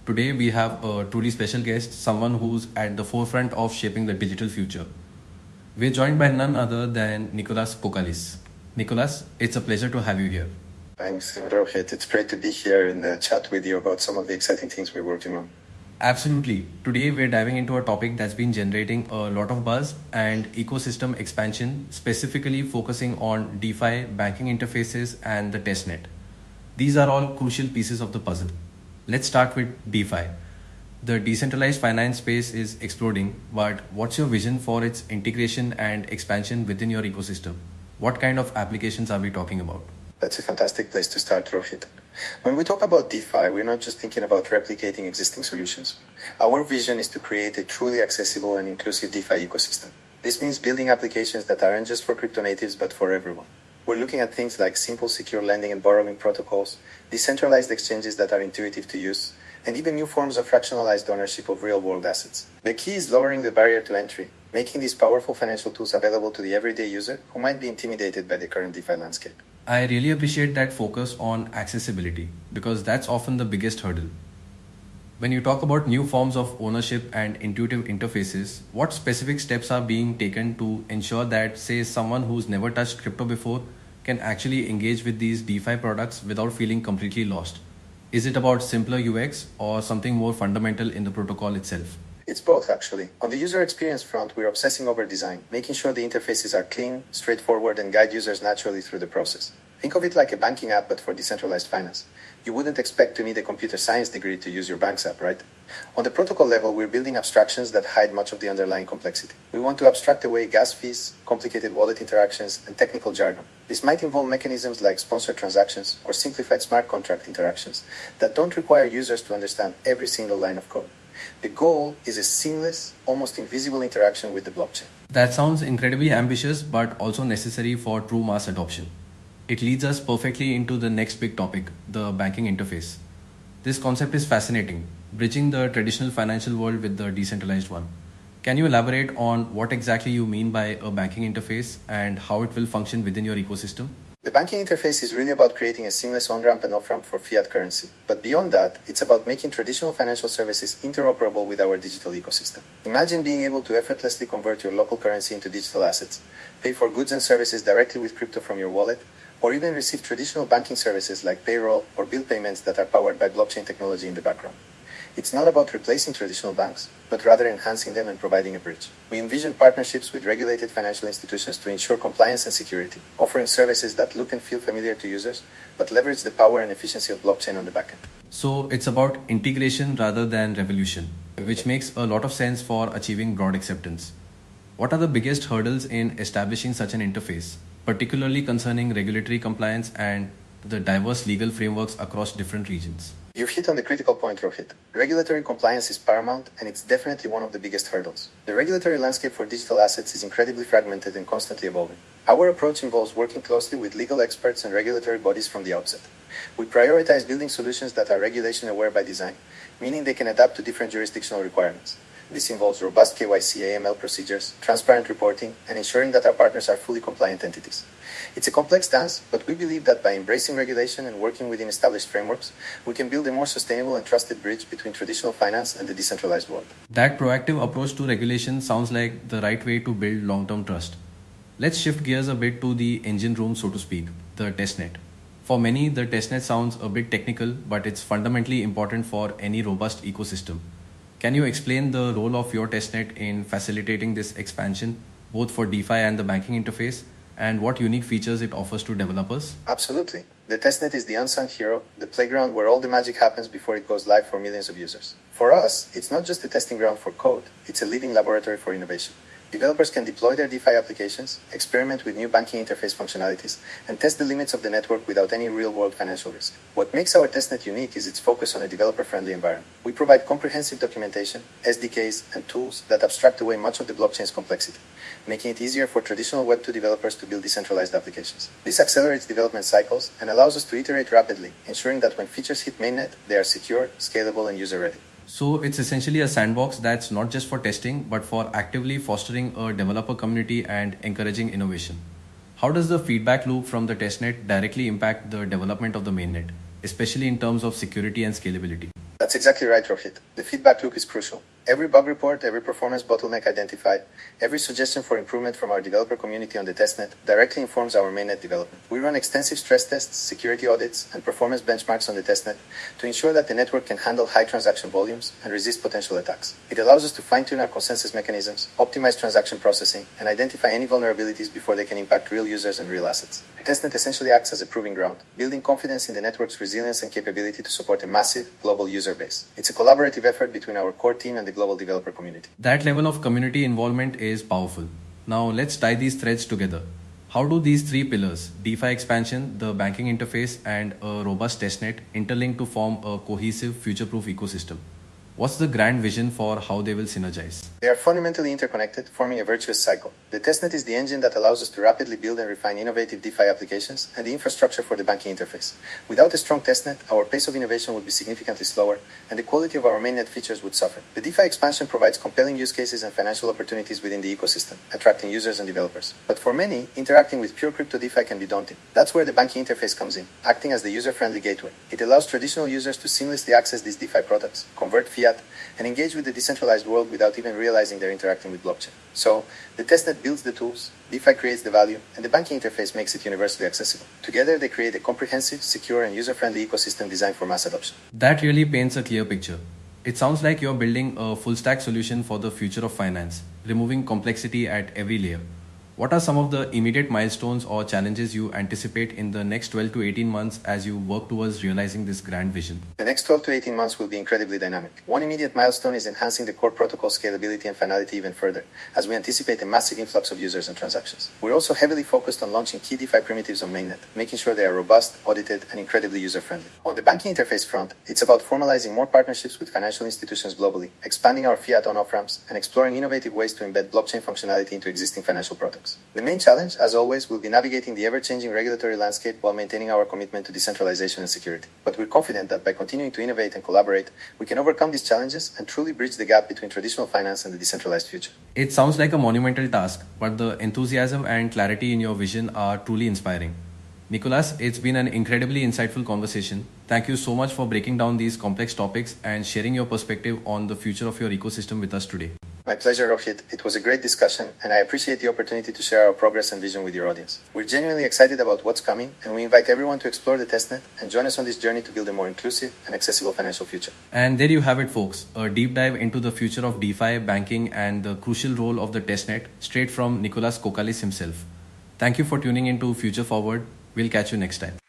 Today we have a truly special guest, someone who's at the forefront of shaping the digital future. We're joined by none other than Nicolas Kokkalis. Nicolas, it's a pleasure to have you here. Thanks, Rohit. It's great to be here and chat with you about some of the exciting things we're working on. Absolutely. Today we're diving into a topic that's been generating a lot of buzz and ecosystem expansion, specifically focusing on DeFi, banking interfaces, and the testnet. These are all crucial pieces of the puzzle. Let's start with DeFi. The decentralized finance space is exploding, but what's your vision for its integration and expansion within your ecosystem? What kind of applications are we talking about? That's a fantastic place to start, Rohit. When we talk about DeFi, we're not just thinking about replicating existing solutions. Our vision is to create a truly accessible and inclusive DeFi ecosystem. This means building applications that aren't just for crypto natives, but for everyone. We're looking at things like simple, secure lending and borrowing protocols, decentralized exchanges that are intuitive to use, and even new forms of fractionalized ownership of real-world assets. The key is lowering the barrier to entry, making these powerful financial tools available to the everyday user who might be intimidated by the current DeFi landscape. I really appreciate that focus on accessibility because that's often the biggest hurdle. When you talk about new forms of ownership and intuitive interfaces, what specific steps are being taken to ensure that, say, someone who's never touched crypto before can actually engage with these DeFi products without feeling completely lost? Is it about simpler UX or something more fundamental in the protocol itself? It's both, actually. On the user experience front, we're obsessing over design, making sure the interfaces are clean, straightforward, and guide users naturally through the process. Think of it like a banking app, but for decentralized finance. You wouldn't expect to need a computer science degree to use your bank's app, right? On the protocol level, we're building abstractions that hide much of the underlying complexity. We want to abstract away gas fees, complicated wallet interactions, and technical jargon. This might involve mechanisms like sponsored transactions or simplified smart contract interactions that don't require users to understand every single line of code. The goal is a seamless, almost invisible interaction with the blockchain. That sounds incredibly ambitious but also necessary for true mass adoption. It leads us perfectly into the next big topic, the banking interface. This concept is fascinating, bridging the traditional financial world with the decentralized one. Can you elaborate on what exactly you mean by a banking interface and how it will function within your ecosystem? The banking interface is really about creating a seamless on-ramp and off-ramp for fiat currency. But beyond that, it's about making traditional financial services interoperable with our digital ecosystem. Imagine being able to effortlessly convert your local currency into digital assets, pay for goods and services directly with crypto from your wallet, or even receive traditional banking services like payroll or bill payments that are powered by blockchain technology in the background. It's not about replacing traditional banks, but rather enhancing them and providing a bridge. We envision partnerships with regulated financial institutions to ensure compliance and security, offering services that look and feel familiar to users, but leverage the power and efficiency of blockchain on the backend. So it's about integration rather than revolution, which makes a lot of sense for achieving broad acceptance. What are the biggest hurdles in establishing such an interface, particularly concerning regulatory compliance and the diverse legal frameworks across different regions? You've hit on the critical point, Rohit. Regulatory compliance is paramount, and it's definitely one of the biggest hurdles. The regulatory landscape for digital assets is incredibly fragmented and constantly evolving. Our approach involves working closely with legal experts and regulatory bodies from the outset. We prioritize building solutions that are regulation-aware by design, meaning they can adapt to different jurisdictional requirements. This involves robust KYC AML procedures, transparent reporting, and ensuring that our partners are fully compliant entities. It's a complex task, but we believe that by embracing regulation and working within established frameworks, we can build a more sustainable and trusted bridge between traditional finance and the decentralized world. That proactive approach to regulation sounds like the right way to build long-term trust. Let's shift gears a bit to the engine room, so to speak, the testnet. For many, the testnet sounds a bit technical, but it's fundamentally important for any robust ecosystem. Can you explain the role of your testnet in facilitating this expansion, both for DeFi and the banking interface, and what unique features it offers to developers? Absolutely. The testnet is the unsung hero, the playground where all the magic happens before it goes live for millions of users. For us, it's not just a testing ground for code, it's a living laboratory for innovation. Developers can deploy their DeFi applications, experiment with new banking interface functionalities, and test the limits of the network without any real-world financial risk. What makes our testnet unique is its focus on a developer-friendly environment. We provide comprehensive documentation, SDKs, and tools that abstract away much of the blockchain's complexity, making it easier for traditional Web2 developers to build decentralized applications. This accelerates development cycles and allows us to iterate rapidly, ensuring that when features hit mainnet, they are secure, scalable, and user-ready. So it's essentially a sandbox that's not just for testing, but for actively fostering a developer community and encouraging innovation. How does the feedback loop from the testnet directly impact the development of the mainnet, especially in terms of security and scalability? That's exactly right, Rohit. The feedback loop is crucial. Every bug report, every performance bottleneck identified, every suggestion for improvement from our developer community on the testnet directly informs our mainnet development. We run extensive stress tests, security audits, and performance benchmarks on the testnet to ensure that the network can handle high transaction volumes and resist potential attacks. It allows us to fine-tune our consensus mechanisms, optimize transaction processing, and identify any vulnerabilities before they can impact real users and real assets. The testnet essentially acts as a proving ground, building confidence in the network's resilience and capability to support a massive global user base. It's a collaborative effort between our core team and the global developer community. That level of community involvement is powerful. Now let's tie these threads together. How do these three pillars, DeFi expansion, the banking interface, and a robust testnet, interlink to form a cohesive, future-proof ecosystem? What's the grand vision for how they will synergize? They are fundamentally interconnected, forming a virtuous cycle. The testnet is the engine that allows us to rapidly build and refine innovative DeFi applications and the infrastructure for the banking interface. Without a strong testnet, our pace of innovation would be significantly slower, and the quality of our mainnet features would suffer. The DeFi expansion provides compelling use cases and financial opportunities within the ecosystem, attracting users and developers. But for many, interacting with pure crypto DeFi can be daunting. That's where the banking interface comes in, acting as the user-friendly gateway. It allows traditional users to seamlessly access these DeFi products, convert fiat, and engage with the decentralized world without even realizing they're interacting with blockchain. So, the testnet builds the tools, DeFi creates the value, and the banking interface makes it universally accessible. Together, they create a comprehensive, secure, and user-friendly ecosystem designed for mass adoption. That really paints a clear picture. It sounds like you're building a full-stack solution for the future of finance, removing complexity at every layer. What are some of the immediate milestones or challenges you anticipate in the next 12 to 18 months as you work towards realizing this grand vision? The next 12 to 18 months will be incredibly dynamic. One immediate milestone is enhancing the core protocol scalability and finality even further, as we anticipate a massive influx of users and transactions. We're also heavily focused on launching key DeFi primitives on mainnet, making sure they are robust, audited, and incredibly user-friendly. On the banking interface front, it's about formalizing more partnerships with financial institutions globally, expanding our fiat on-off ramps, and exploring innovative ways to embed blockchain functionality into existing financial products. The main challenge, as always, will be navigating the ever-changing regulatory landscape while maintaining our commitment to decentralization and security. But we're confident that by continuing to innovate and collaborate, we can overcome these challenges and truly bridge the gap between traditional finance and the decentralized future. It sounds like a monumental task, but the enthusiasm and clarity in your vision are truly inspiring. Nicolas, it's been an incredibly insightful conversation. Thank you so much for breaking down these complex topics and sharing your perspective on the future of your ecosystem with us today. My pleasure, Rohit. It was a great discussion, and I appreciate the opportunity to share our progress and vision with your audience. We're genuinely excited about what's coming, and we invite everyone to explore the testnet and join us on this journey to build a more inclusive and accessible financial future. And there you have it, folks. A deep dive into the future of DeFi, banking, and the crucial role of the testnet, straight from Nicolas Kokkalis himself. Thank you for tuning in to Future Forward. We'll catch you next time.